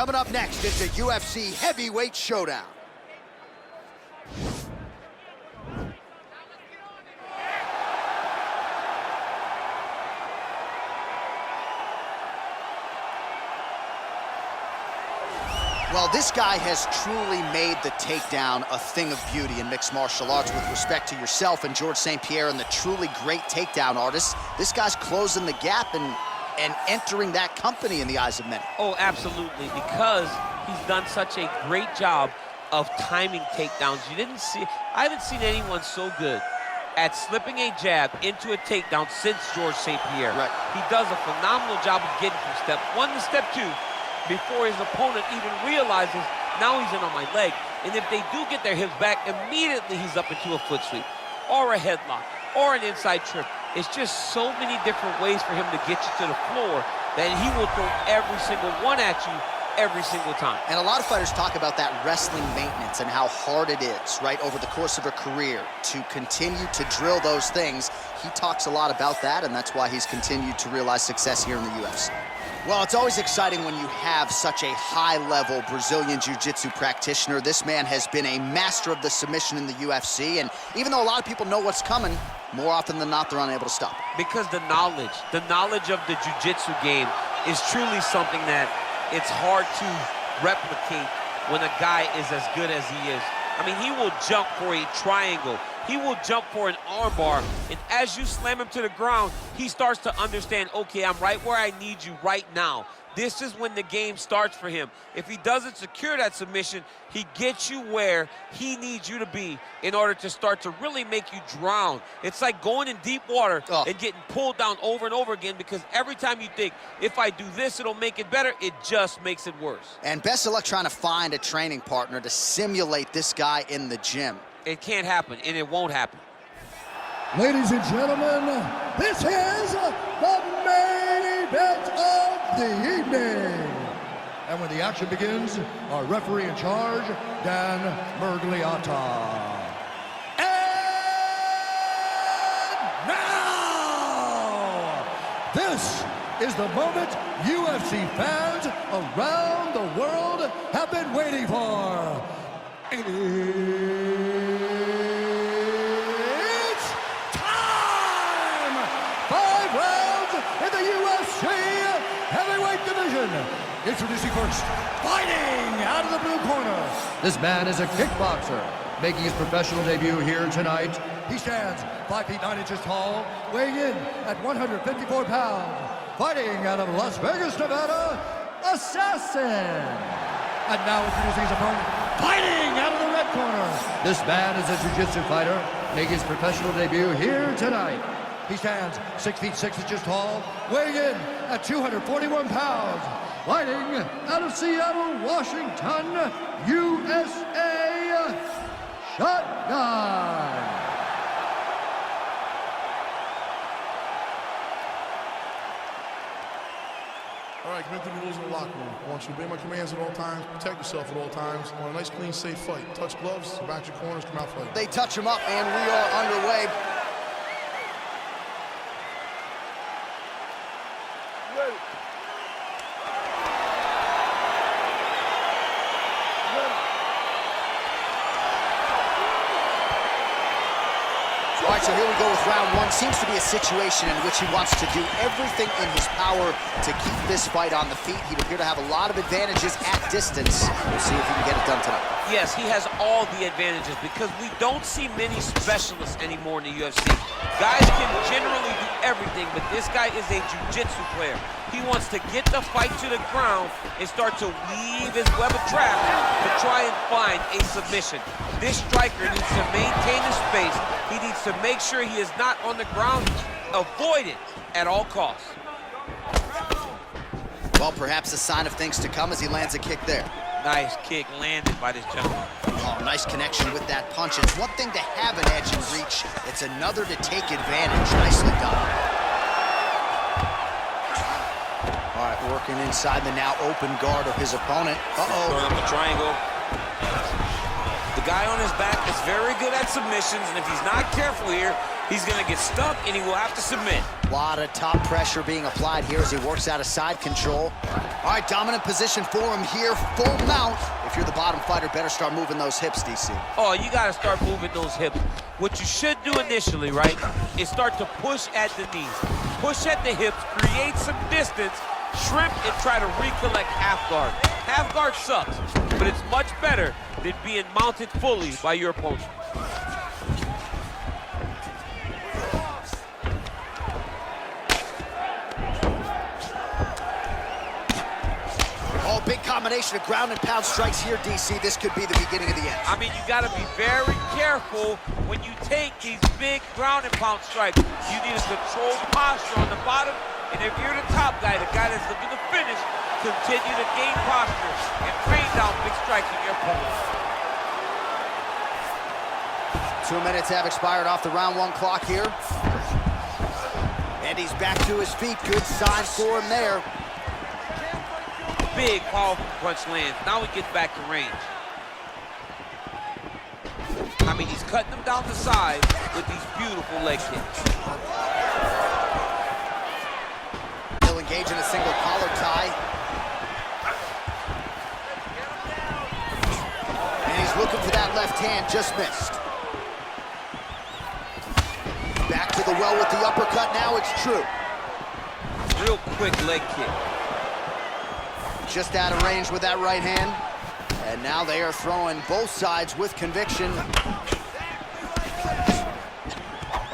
Coming up next, it's a UFC heavyweight showdown. Well, this guy has truly made the takedown a thing of beauty in mixed martial arts. With respect to yourself and George St. Pierre and the truly great takedown artists, this guy's closing the gap and entering that company in the eyes of many. Oh, absolutely, because he's done such a great job of timing takedowns. I haven't seen anyone so good at slipping a jab into a takedown since George St. Pierre. Right. He does a phenomenal job of getting from step 1 to step 2 before his opponent even realizes, now he's in on my leg. And if they do get their hips back, immediately he's up into a foot sweep, or a headlock, or an inside trip. It's just so many different ways for him to get you to the floor that he will throw every single one at you every single time. And a lot of fighters talk about that wrestling maintenance and how hard it is, right, over the course of a career to continue to drill those things. He talks a lot about that, and that's why he's continued to realize success here in the UFC. Well, it's always exciting when you have such a high-level Brazilian Jiu-Jitsu practitioner. This man has been a master of the submission in the UFC, and even though a lot of people know what's coming, more often than not, they're unable to stop it. Because the knowledge of the Jiu-Jitsu game is truly something that it's hard to replicate when a guy is as good as he is. I mean, he will jump for a triangle. He will jump for an armbar, and as you slam him to the ground, he starts to understand, okay, I'm right where I need you right now. This is when the game starts for him. If he doesn't secure that submission, he gets you where he needs you to be in order to start to really make you drown. It's like going in deep water and getting pulled down over and over again, because every time you think, if I do this, it'll make it better, it just makes it worse. And best of luck trying to find a training partner to simulate this guy in the gym. It can't happen, and it won't happen. Ladies and gentlemen, this is the main event of the evening. And when the action begins, our referee in charge, Dan Mergliata. And now, this is the moment UFC fans around the world have been waiting for. It's time! 5 rounds in the UFC heavyweight division. Introducing first, fighting out of the blue corner. This man is a kickboxer, making his professional debut here tonight. He stands 5 feet 9 inches tall, weighing in at 154 pounds. Fighting out of Las Vegas, Nevada, Assassin. And now introducing his opponent, fighting out of the red corner. This man is a jiu-jitsu fighter, making his professional debut here tonight. He stands 6 feet 6 inches tall, weighing in at 241 pounds. Fighting out of Seattle, Washington, USA, Shotgun. All right, commit to the rules of the locker room. I want you to obey my commands at all times, protect yourself at all times. I want a nice, clean, safe fight. Touch gloves, back your corners, come out fighting. They touch him up, and we are underway. All right, so here we go with round 1. Seems to be a situation in which he wants to do everything in his power to keep this fight on the feet. He'd appear to have a lot of advantages at distance. We'll see if he can get it done tonight. Yes, he has all the advantages, because we don't see many specialists anymore in the UFC. Guys can generally do everything, but this guy is a jiu-jitsu player. He wants to get the fight to the ground and start to weave his web of traps to try and find a submission. This striker needs to maintain his space. He needs to make sure he is not on the ground. Avoid it at all costs. Well, perhaps a sign of things to come as he lands a kick there. Nice kick landed by this gentleman. Oh, nice connection with that punch. It's one thing to have an edge and reach. It's another to take advantage. Nicely done. All right, working inside the now open guard of his opponent. Throwing up the triangle. The guy on his back is very good at submissions, and if he's not careful here, he's going to get stuck, and he will have to submit. A lot of top pressure being applied here as he works out of side control. All right, dominant position for him here, full mount. If you're the bottom fighter, better start moving those hips, DC. Oh, you got to start moving those hips. What you should do initially, right, is start to push at the knees. Push at the hips, create some distance, shrimp, and try to recollect half guard. Half guard sucks, but it's much better than being mounted fully by your opponent. Oh, big combination of ground and pound strikes here, DC. This could be the beginning of the end. I mean, you got to be very careful when you take these big ground and pound strikes. You need a controlled posture on the bottom, and if you're the top guy, the guy that's looking to finish, continue to gain posture and rain down big strikes on your opponent. 2 minutes have expired off the round 1 clock here. And he's back to his feet. Good sign for him there. Big, powerful punch lands. Now he gets back to range. I mean, he's cutting them down the side with these beautiful leg kicks. He'll engage in a single collar tie. And he's looking for that left hand, just missed. Back to the well with the uppercut, now it's true. Real quick leg kick. Just out of range with that right hand. And now they are throwing both sides with conviction.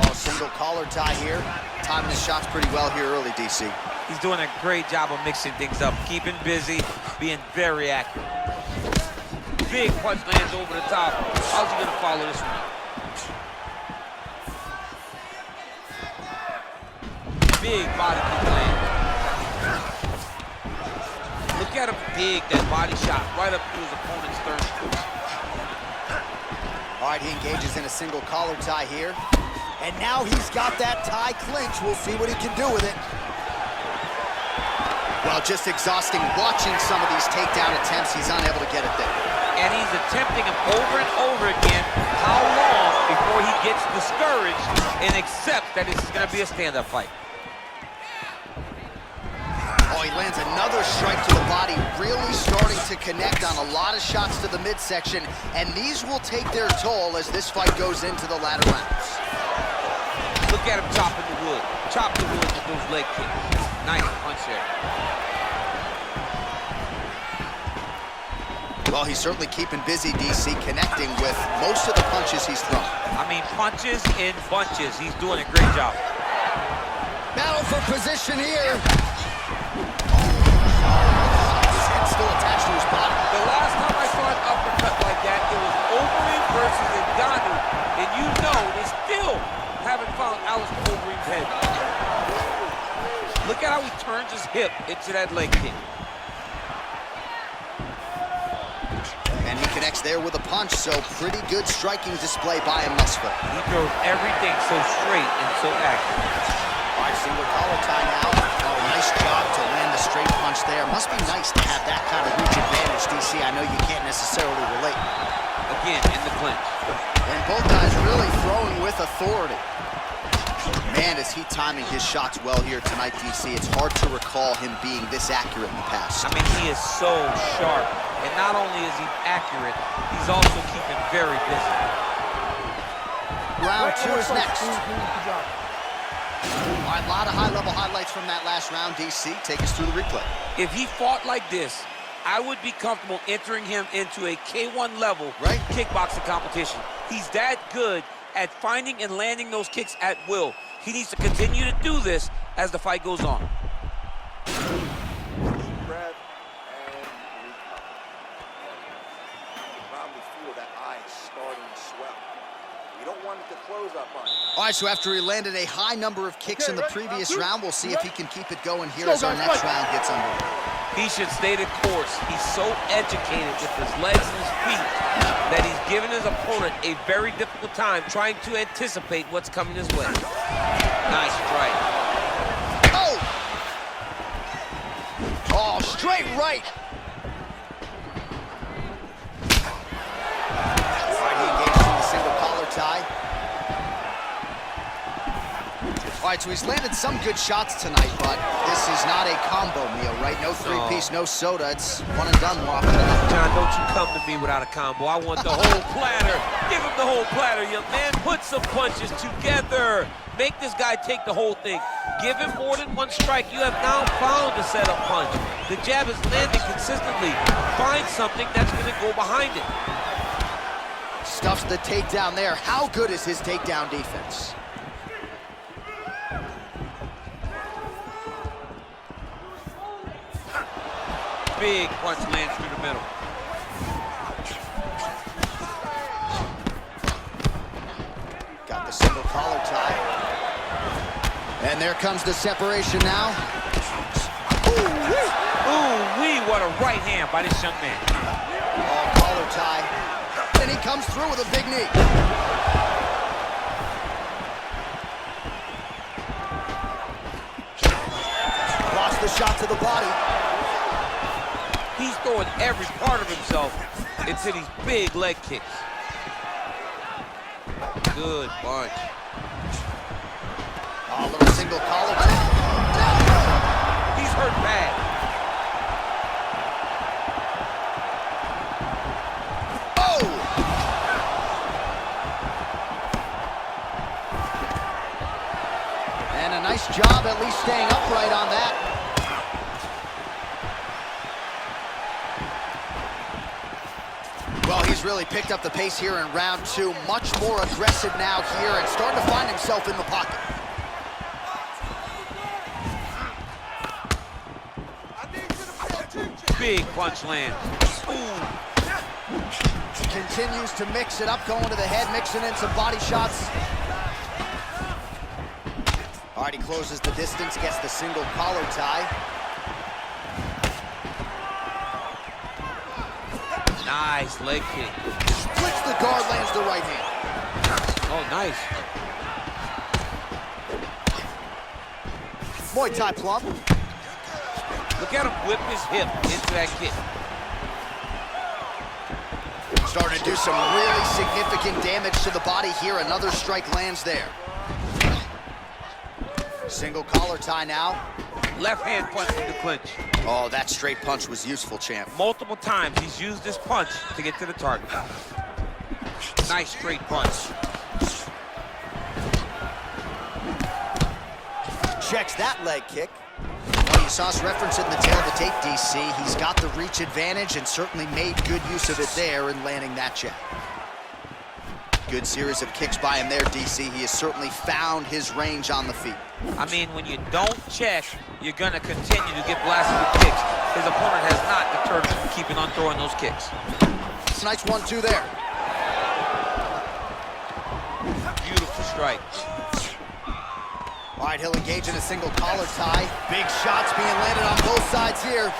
Oh, single collar tie here. Timing his shots pretty well here early, DC. He's doing a great job of mixing things up, keeping busy, being very accurate. Big punch lands over the top. How's he gonna follow this one? Big body kick land. Look at him dig that body shot right up to his opponent's sternum. All right, he engages in a single collar tie here. And now he's got that tie clinch. We'll see what he can do with it. Well, just exhausting watching some of these takedown attempts. He's unable to get it there. And he's attempting them over and over again. How long before he gets discouraged and accepts that this is going to be a stand-up fight? Oh, he lands another strike to the body, really starting to connect on a lot of shots to the midsection, and these will take their toll as this fight goes into the latter rounds. Look at him chopping the wood. Chop the wood with those leg kicks. Nice punch there. Well, he's certainly keeping busy, DC, connecting with most of the punches he's thrown. I mean, punches in bunches. He's doing a great job. Battle for position here. Still attached to his body. The last time I saw an uppercut like that, it was Overeem versus Ngannou, and you know they still haven't found Alice Overeem's head. Look at how he turns his hip into that leg kick. And he connects there with a punch, so pretty good striking display by him thus far. He throws everything so straight and so accurate. All right, single collar tie now. Oh, nice job to land the straight punch there. Must be nice to have that kind of reach advantage, DC. I know you can't necessarily relate. Again, in the clinch. And both guys really throwing with authority. Man, is he timing his shots well here tonight, DC. It's hard to recall him being this accurate in the past. I mean, he is so sharp. And not only is he accurate, he's also keeping very busy. Round 2 is next. All right, a lot of high-level highlights from that last round, DC. Take us through the replay. If he fought like this, I would be comfortable entering him into a K1 level kickboxing competition. He's that good at finding and landing those kicks at will. He needs to continue to do this as the fight goes on. Breath and probably feel that eye starting to swell. You don't want it to close up on you. All right, so after he landed a high number of kicks in the previous round, we'll see if he can keep it going here as our next round gets underway. He should stay the course. He's so educated with his legs and his feet that he's given his opponent a very difficult time trying to anticipate what's coming his way. Nice strike. Oh! Oh, straight right. All right, so he's landed some good shots tonight, but this is not a combo meal, right? No three-piece, no soda. It's one and done more often than not. John, don't you come to me without a combo. I want the whole platter. Give him the whole platter, young man. Put some punches together. Make this guy take the whole thing. Give him more than one strike. You have now found a setup punch. The jab is landing consistently. Find something that's going to go behind it. Stuffs the takedown there. How good is his takedown defense? Big punch lands through the middle. Got the single collar tie. And there comes the separation now. Ooh-wee, what a right hand by this young man. Oh, collar tie. And he comes through with a big knee. Blocks the shot to the body. He's throwing every part of himself into these big leg kicks. Good punch. Oh, a little single collar. He's hurt bad. Oh! And a nice job at least staying upright on that. Well, he's really picked up the pace here in round two. Much more aggressive now here and starting to find himself in the pocket. Big punch land. Ooh. Continues to mix it up, going to the head, mixing in some body shots. All right, he closes the distance, gets the single collar tie. Nice leg kick. Splits the guard, lands the right hand. Oh, nice. Muay Thai plum. Look at him whip his hip into that kick. Starting to do some really significant damage to the body here. Another strike lands there. Single collar tie now. Left hand punch in the clinch. Oh, that straight punch was useful, champ. Multiple times he's used this punch to get to the target. Nice straight punch. Checks that leg kick. Well, you saw us reference it in the tail of the tape, DC. He's got the reach advantage and certainly made good use of it there in landing that jab. Good series of kicks by him there, DC. He has certainly found his range on the feet. I mean, when you don't check, you're going to continue to get blasted with kicks. His opponent has not deterred him from keeping on throwing those kicks. It's a nice 1-2 there. Beautiful strike. All right, he'll engage in a single collar tie. Big shots being landed on both sides here.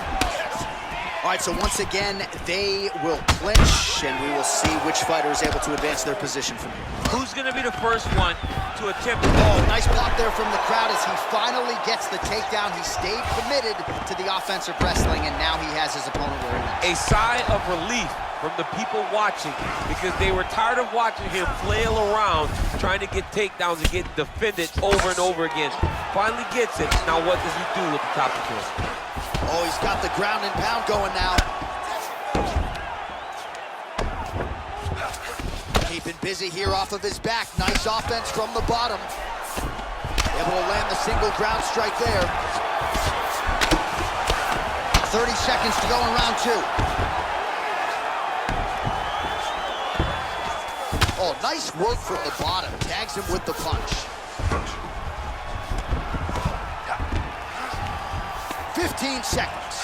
All right, so once again, they will clinch, and we will see which fighter is able to advance their position from here. Who's going to be the first one to attempt? Oh, nice pop there from the crowd as he finally gets the takedown. He stayed committed to the offensive wrestling, and now he has his opponent where he wants. A sigh of relief from the people watching because they were tired of watching him flail around trying to get takedowns and get defended over and over again. Finally gets it. Now what does he do with the top control? Oh, he's got the ground and pound going now. Keeping busy here off of his back. Nice offense from the bottom. Able to land the single ground strike there. 30 seconds to go in round two. Oh, nice work from the bottom. Tags him with the punch. 15 seconds.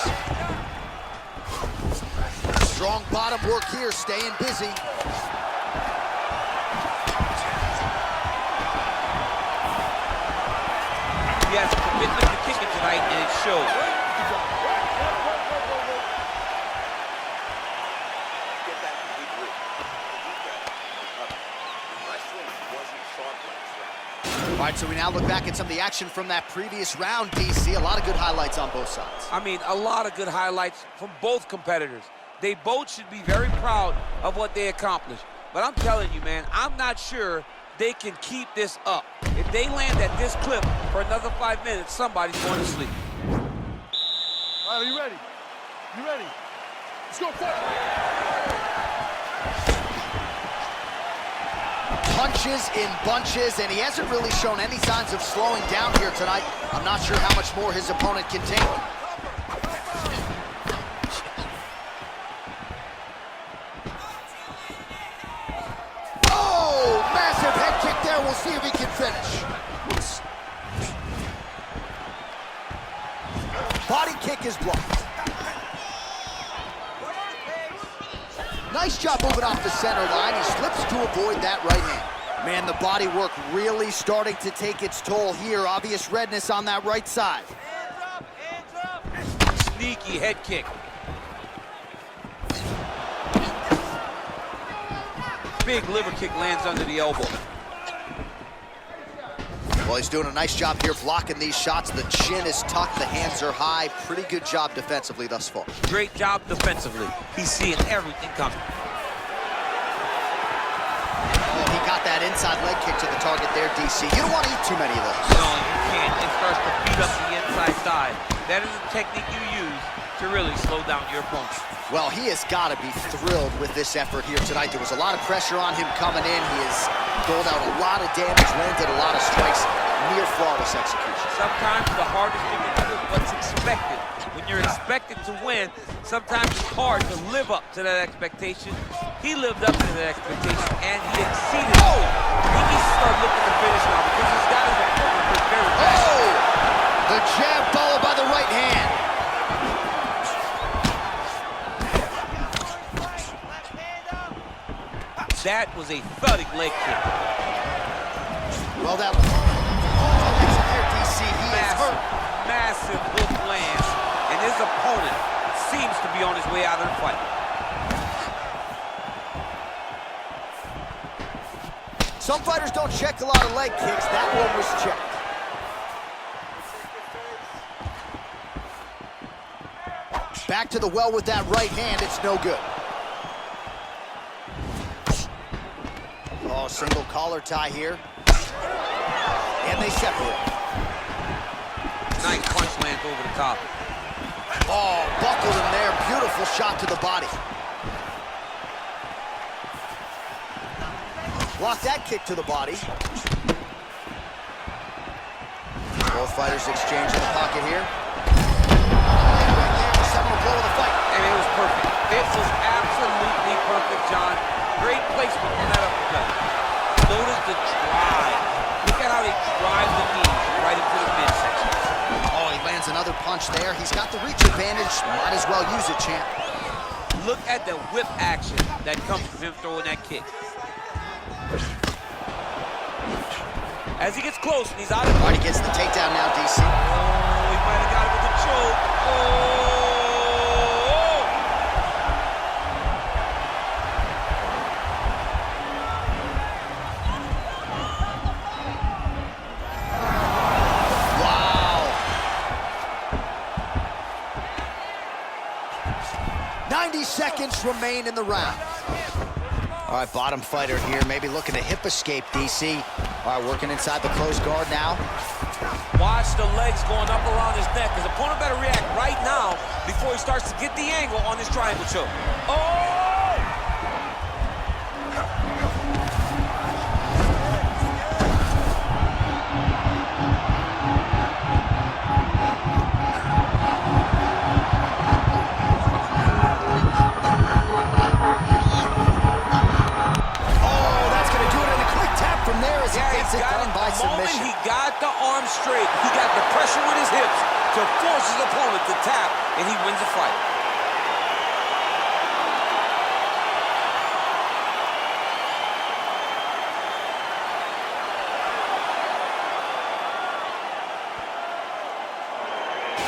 Strong bottom work here, staying busy. He has a commitment to kicking tonight, and it shows. Get that completely. Wrestling wasn't sharp last round. All right, so we now look back at some of the action from that previous round, DC. A lot of good highlights on both sides. I mean, a lot of good highlights from both competitors. They both should be very proud of what they accomplished. But I'm telling you, man, I'm not sure they can keep this up. If they they land at this clip for another 5 minutes, somebody's going to sleep. All right, are you ready? You ready? Let's go, fight! Punches in bunches, and he hasn't really shown any signs of slowing down here tonight. I'm not sure how much more his opponent can take. Oh, massive head kick there. We'll see if he can finish. Body kick is blocked. Nice job moving off the center line. He slips to avoid that right hand. Man, the body work really starting to take its toll here. Obvious redness on that right side. Hands up, hands up. Sneaky head kick. Big liver kick lands under the elbow. Well, he's doing a nice job here blocking these shots. The chin is tucked, the hands are high. Pretty good job defensively thus far. Great job defensively. He's seeing everything coming. Oh, he got that inside leg kick to the target there, DC. You don't want to eat too many of those. No, you can't. It starts to beat up the inside side. That is a technique you use to really slow down your opponent. Well, he has got to be thrilled with this effort here tonight. There was a lot of pressure on him coming in. He has doled out a lot of damage, landed a lot of strikes, near flawless execution. Sometimes the hardest thing to do is what's expected. When you're expected to win, sometimes it's hard to live up to that expectation. He lived up to that expectation, and he exceeded it. Oh! He needs to start looking to finish now because he's got his opponent very fast. Oh! The jab followed by the right hand. That was a thudding leg kick. Well, that there, DC. He is hurt. Massive hook lands, and his opponent seems to be on his way out of the fight. Some fighters don't check a lot of leg kicks. That one was checked. Back to the well with that right hand. It's no good. Oh, single collar tie here. And they separate. Nice punch lands over the top. Oh, buckled him there. Beautiful shot to the body. Blocked that kick to the body. Both fighters exchange in the pocket here. Seminal blow of the fight. And it was perfect. This was absolutely perfect, John. Great placement on that uppercut. Notice the drive. Look at how they drive the knees right into the midsection. Oh, he lands another punch there. He's got the reach advantage. Might as well use it, champ. Look at the whip action that comes from him throwing that kick. As he gets close and he's out of it. All right, he gets the takedown now, DC. Oh, he might have got it with a choke. Oh! Wow. 90 seconds remain in the round. All right, bottom fighter here, maybe looking to hip escape, DC. All right, working inside the closed guard now. Watch the legs going up around his neck. His opponent better react right now before he starts to get the angle on his triangle choke. Oh! From there as he gets it done by submission. He got the arm straight. He got the pressure with his hips to force his opponent to tap, and he wins the fight.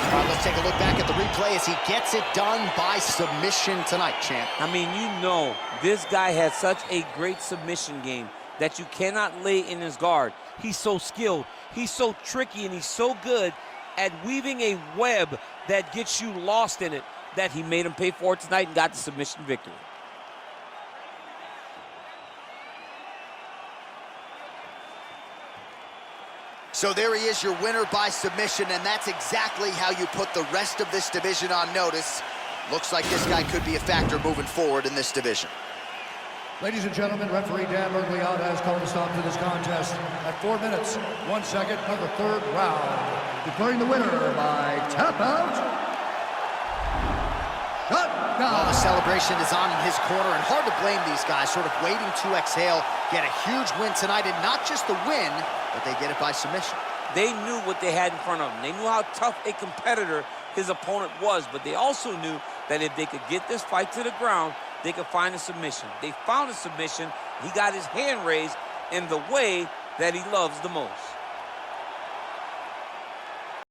All right, let's take a look back at the replay as he gets it done by submission tonight, champ. I mean, you know, this guy has such a great submission game that you cannot lay in his guard. He's so skilled, he's so tricky, and he's so good at weaving a web that gets you lost in it that he made him pay for it tonight and got the submission victory. So there he is, your winner by submission, and that's exactly how you put the rest of this division on notice. Looks like this guy could be a factor moving forward in this division. Ladies and gentlemen, referee Dan Bergliotta has called a stop to this contest at 4 minutes, 1 second of the third round, declaring the winner by tap out. Well, the celebration is on in his corner, and hard to blame these guys, sort of waiting to exhale, get a huge win tonight, and not just the win, but they get it by submission. They knew what they had in front of them. They knew how tough a competitor his opponent was, but they also knew that if they could get this fight to the ground, they could find a submission. They found a submission. He got his hand raised in the way that he loves the most.